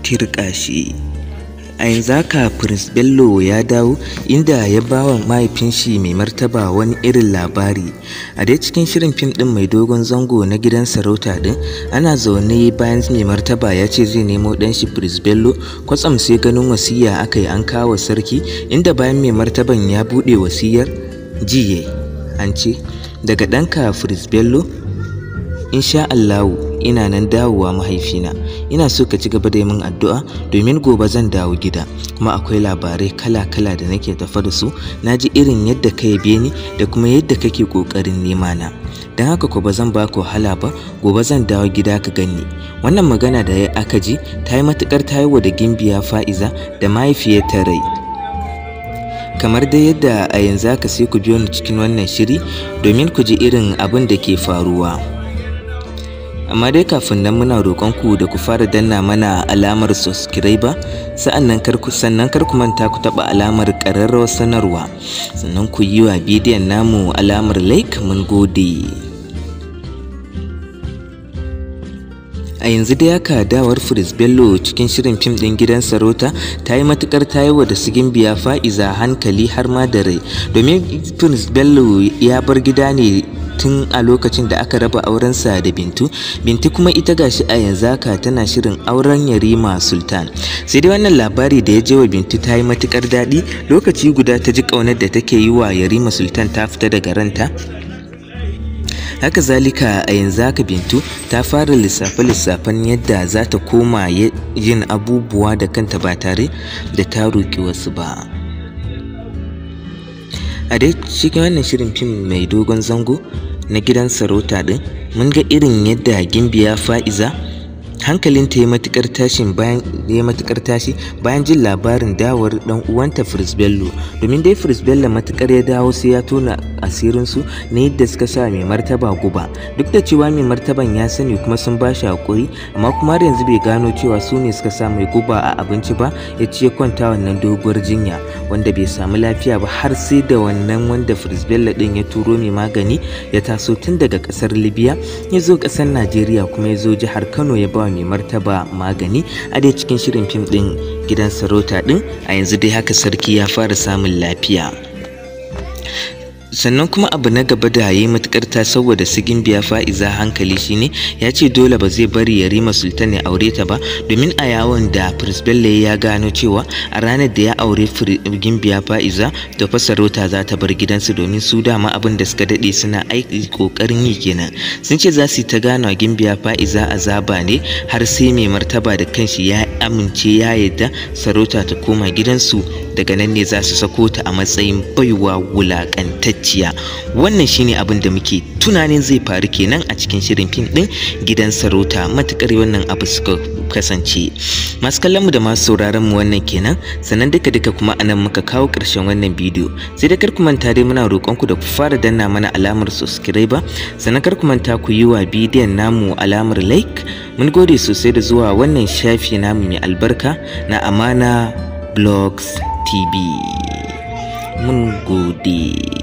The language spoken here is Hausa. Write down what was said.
tirka shi. A yanzu haka Prince Bello ya dawo inda ya bawa mahaifin shi mai martaba wani irin labari. A dai cikin shirin fim din mai dogon zango na gidan sarauta din, ana zaune bayan mai martaba ya ce zai nemo dan shi Prince Bello, kwatsam sai ganin wasiya aka yi an kawo sarki, inda bayan mai martaban ya bude wasiyar jiye an ce daga ɗanka Prince Bello, insha Allahu ina nan dawowa mahaifina, ina so ka ci gaba da yi min addu'a domin gobe zan dawo gida, kuma akwai labarai kala-kala da nake tafa da su. Na ji irin yadda ka yabe ni da kuma yadda kake ƙoƙarin nema na, don haka ko ba zan ba ku wahala ba, gobe zan dawo gida ka gani. Wannan magana da ya aka ji ta yi matuƙar tayowa da Gimbiya Fa'iza da mahaifiyarta rai. Kamar dai yadda a yanzu haka sai ku biyo ni cikin wannan shiri domin ku ji irin abin da ke faruwa. Amma dai kafin nan muna roƙon ku da ku fara danna mana alamar subscribe, sannan kar ku manta ku taɓa alamar ƙararrawar sanarwa, sannan ku yi wa bidiyon namu alamar like. Mun gode. A yanzu dai haka dawar Prince Bello cikin shirin fim ɗin gidan sarauta ta yi matuƙar tayowa da su Gimbiya Fa'iza hankali har ma da rai, domin Prince Bello ya bar gida ne tun a lokacin da aka raba aurensa da Bintu kuma ita gashi a yanzu haka tana shirin auren Yarima Sultan. Sai dai wannan labari da ya je wa Bintu ta yi matuƙar daɗi, lokaci guda ta ji ƙaunar da take yi wa Yarima Sultan ta fita daga ranta. Haka zalika a yanzu haka Bintu ta fara lissafe-lissafen yadda za ta koma yin abubuwa da kanta ba tare da ta roƙi wasu ba. A dai cikin wannan shirin fim mai dogon zango na gidan sarauta din, mun ga irin yadda Gimbiya Fa'iza hankalinta ya matukar tashi bayan jin labarin dawar dan uwanta Prince Bello, domin dai Prince Bello matukar ya dawo sai ya tona asirin su na yadda suka sa mai martaba guba, duk da cewa mai martaban ya sani kuma sun ba shi hakuri, amma kuma har yanzu bai gano cewa su ne suka sa mai guba a abinci ba, ya ce kwanta wannan doguwar jinya wanda bai samu lafiya ba, har sai da wannan wanda Prince Bello din ya turo mai magani ya taso tun daga kasar Libya ya zo kasar Najeriya kuma ya zo jihar Kano ya ba mai martaba magani. A dai cikin shirin fim din gidan sarauta din, a yanzu dai haka sarki ya fara samun lafiya. Sannan kuma abu na gaba da yayi matukar ta saboda su Gimbiya Fa'iza hankali shine ya ce dole ba zai bari Yarima Sultan ya aure ta ba, domin a yawon da Prince Bello ya gano cewa a ranar da ya aure Gimbiya Fa'iza to fa sarauta za ta bar gidansu, domin su dama abin da suka dade suna aiki kokarin yi kenan. Sun ce za su ta gano Gimbiya Fa'iza azaba ne har sai mai martaba da kanshi ya amince ya yarda sarauta ta koma gidansu, daga nan ne za su sako ta a matsayin baiwa wulakantacciya. Wannan shine abin da muke tunanin zai faru kenan a cikin shirin fim din gidan sarauta, matukar wannan abu suka kasance. Masu kallon mu da masu sauraron mu wannan kenan, sannan duka kuma anan muka kawo ƙarshen wannan bidiyo. Sai da kar ku manta dai muna roƙon ku da ku fara danna mana alamar subscribe, sannan kar ku manta ku yi wa bidiyon namu alamar like. Mun gode sosai da zuwa wannan shafi namu mai albarka na Amana Blogs TV. Mun gode.